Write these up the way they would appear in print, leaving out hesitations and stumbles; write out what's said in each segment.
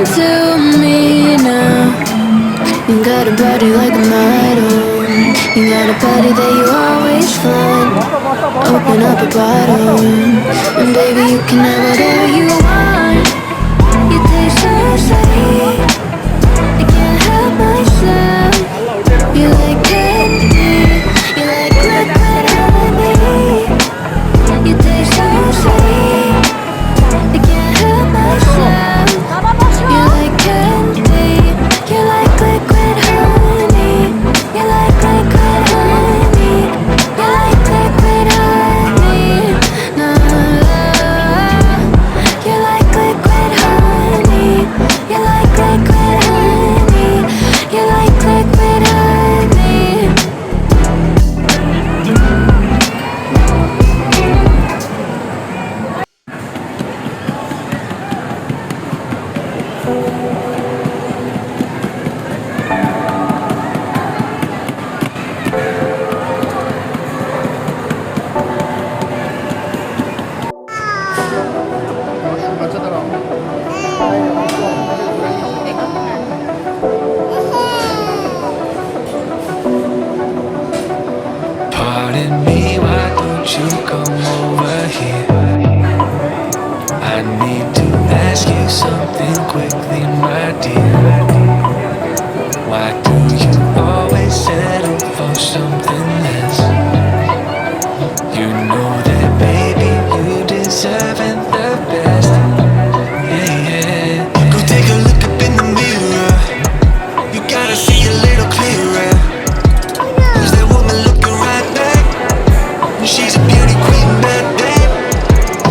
to me now. You got a body like a model. You got a body that you always find. Open up a bottle, and baby you can have whatever you want. You taste so sweet, I can't help myself. You like candy, you like liquid honey. You taste so sweet, I can't help myself. You like candy, you like liquid honey. You like liquid honey, you like liquid honey. No, you like liquid honey, you like liquid honey, you like liquid honey. Pardon me, why don't you come over here? I need to ask you something quickly, my dear. Why do you always settle for something less? You know that, baby, you deserve the best. Yeah, yeah. Go take a look up in the mirror. You gotta see a little clearer. Who's that woman looking right back? She's a beauty queen, bad babe.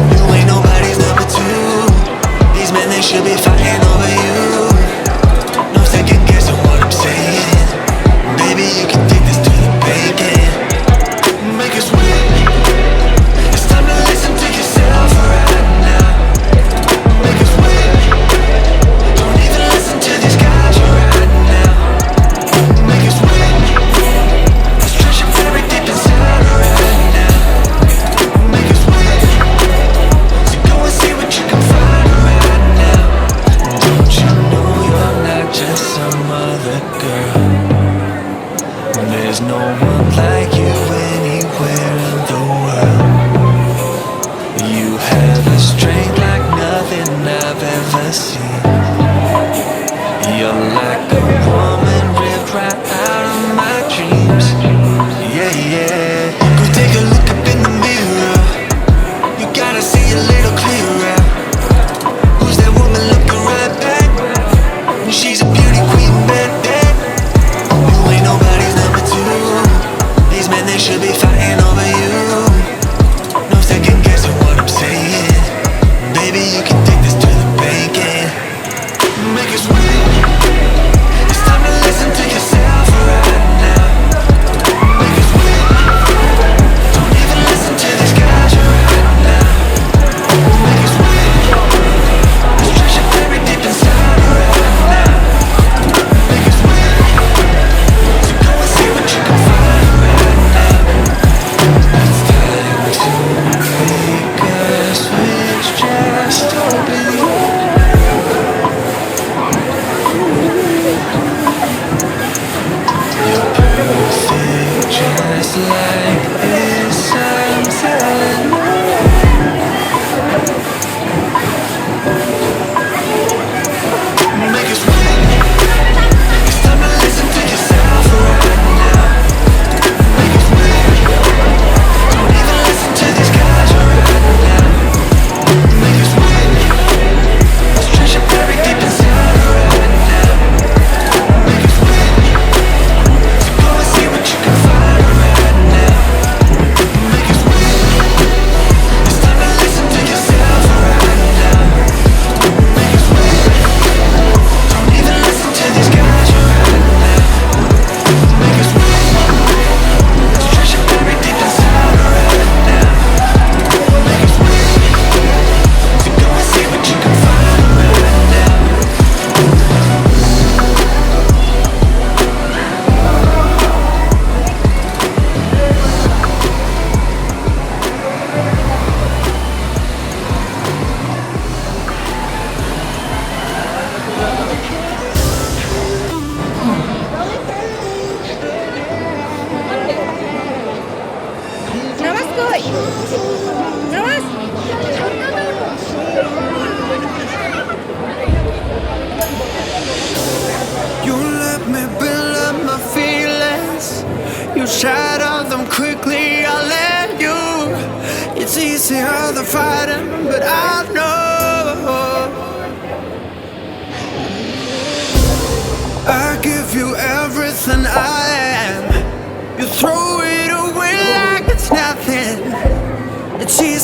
You ain't nobody's number two. These men, they should be fighting over you. No second guessing what I'm saying. Baby, you can take this to the bank and make us win. It's time to listen to yourself right now. Make us win. Don't even listen to these guys right now. Make us win. Let's trash it very deep inside right now. Make us win. So go and see what you can find right now. Don't you know you're not just some other girl? There's no one like you anywhere in the world. You have a strength like nothing I've ever seen. You're like a woman ripped right out of my dreams. Yeah, yeah. Go take a look up in the mirror. You gotta see a little clearer. Who's that woman looking right back? She's a beauty queen, bad babe. You ain't nobody's number two. These men, they should be fighting over you. No second guessing what I'm saying. Baby, you can take this to the bank and make us win.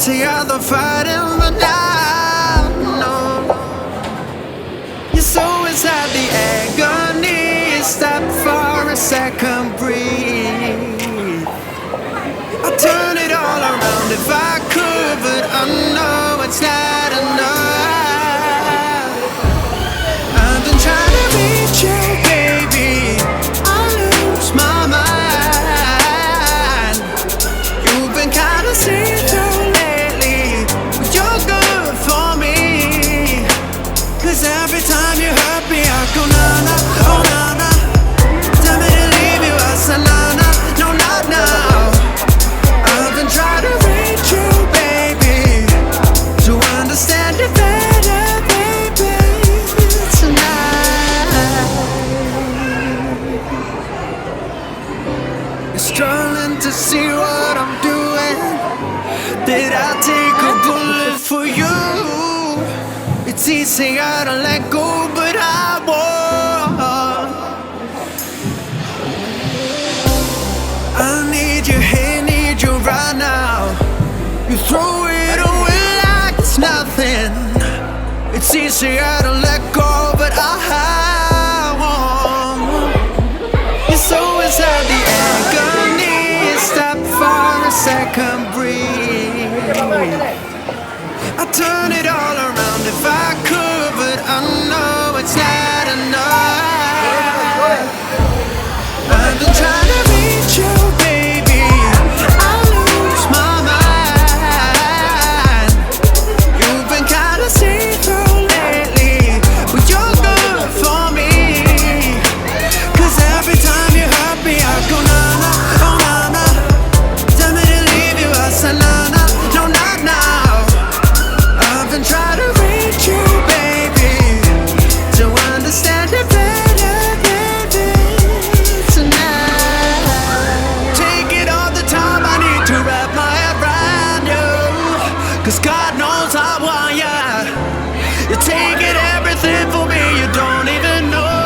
easy other fighting, but now, no. You're so inside the agony. Stop for a second, breathe. I'll turn it all around if I could, but I know it's not enough. I've been trying to reach you, baby. I lose my mind. You've been kinda see-through lately, but you're good for me. 'Cause every time you hurt me, I go na-na, oh na-na. Tell me to leave you, I say na-na, no, not now. I've been trying to reach you, baby, to understand you better, baby, tonight. You're struggling to see what I'm doing. Did I take a bullet for you? It's easier to let go, but I won't. I need you here, need you right now. You throw it away like it's nothing. It's easier to let go, but I won't. You're so inside the agony. Stop for a second, breathe. I'd turn it all around if I could, but I know it's not enough. I've been trying to reach you, baby. I lose my mind. You've been kinda see-through lately, but you're good for me. 'Cause every time you hurt me, I go na-na, oh na-na. Tell me to leave you, I say na-na, no, not now. I've been trying to reach you, baby, to understand you better, baby, tonight. Take it all the time, I need to wrap my head around you. 'Cause God knows I want ya. You're taking everything for me, you don't even know.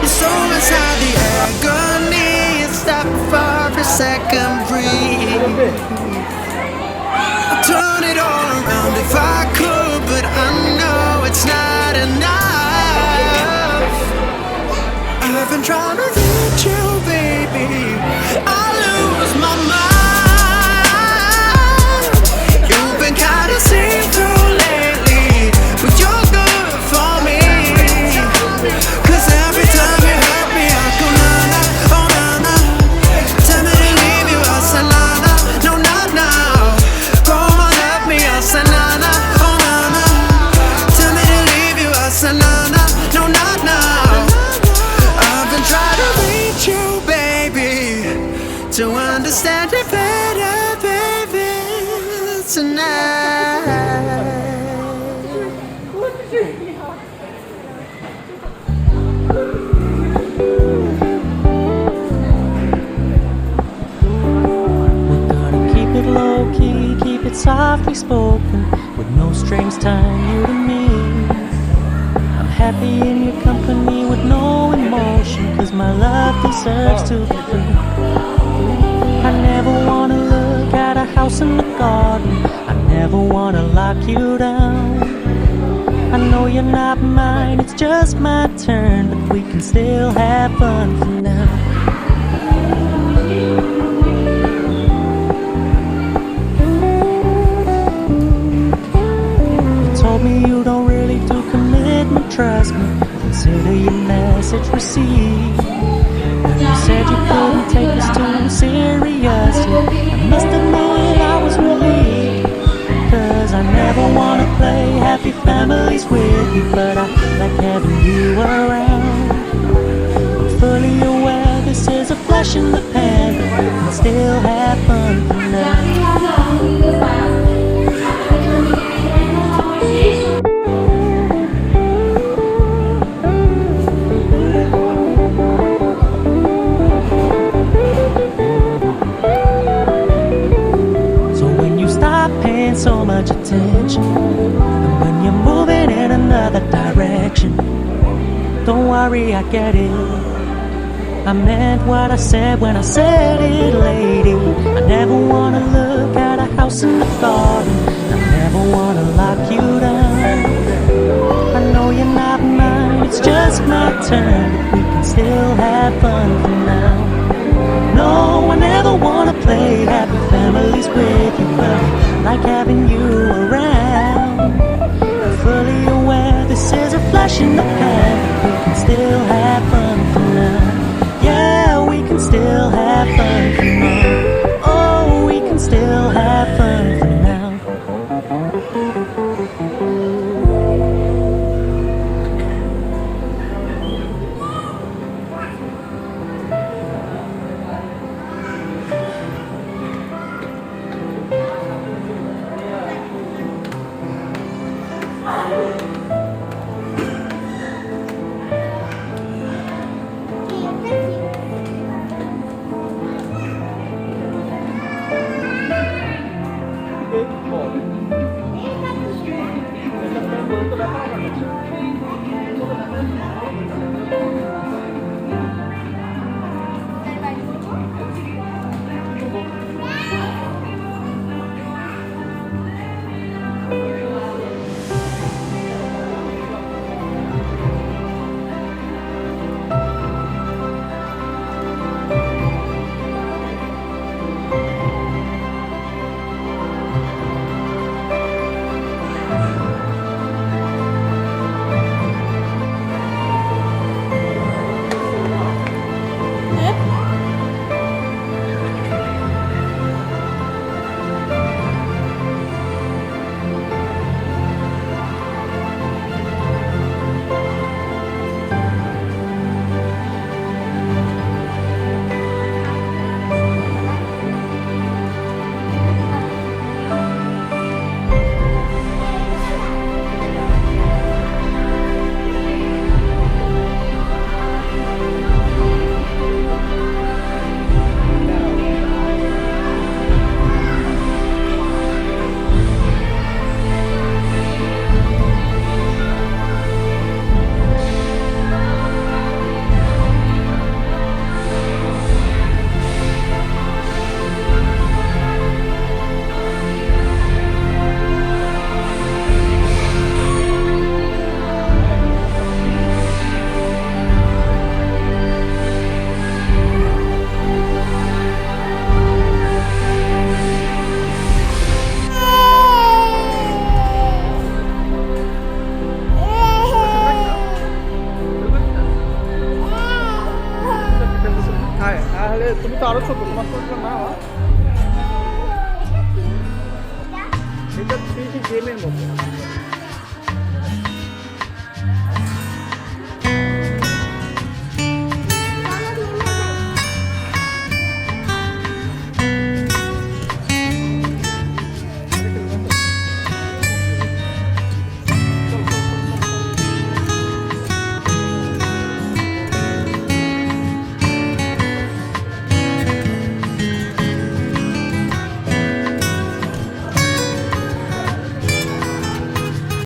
You're so inside the agony. Stop for a second, breathe. I'd turn it all around if I could, but I know it's not enough. I've been trying to reach you, baby. I lose my mind. You've been kinda see-through lately, but you're good for me. 'Cause every time you hurt me, I go na-na, oh na-na. Tell me to leave you, I say na-na, no, not now. Come on, help me, I say na-na, oh na-na. Tell me to leave you, I say na-na, no, not now. I've been trying to reach you, baby, to understand you better, baby, tonight. We're gonna keep it low-key, keep it softly spoken, with no strings tying you to me. I'm happy in your company with no emotion, 'cause my love deserves to be free. I never wanna look at a house in the garden, I never wanna lock you down. I know you're not mine, it's just my turn, but we can still have fun for now. You told me you don't really do commitment, trust me, consider your message received. When you said you couldn't take us too seriously, I must admit I was relieved. 'Cause I never wanna play happy families with you, but I like having you around. I'm fully aware this is a flash in the pan, but we can still have fun for now. So much attention, and when you're moving in another direction, don't worry, I get it. I meant what I said when I said it, lady. I never wanna look at a house in the garden. I never wanna lock you down. I know you're not mine, it's just my turn, but we can still have fun for now. No, I never wanna play happy families with you, but I like having you around. I'm fully aware this is a flash in the pan, but we can still have fun for now. Yeah, we can still have fun for now. Oh, we can still have fun for now.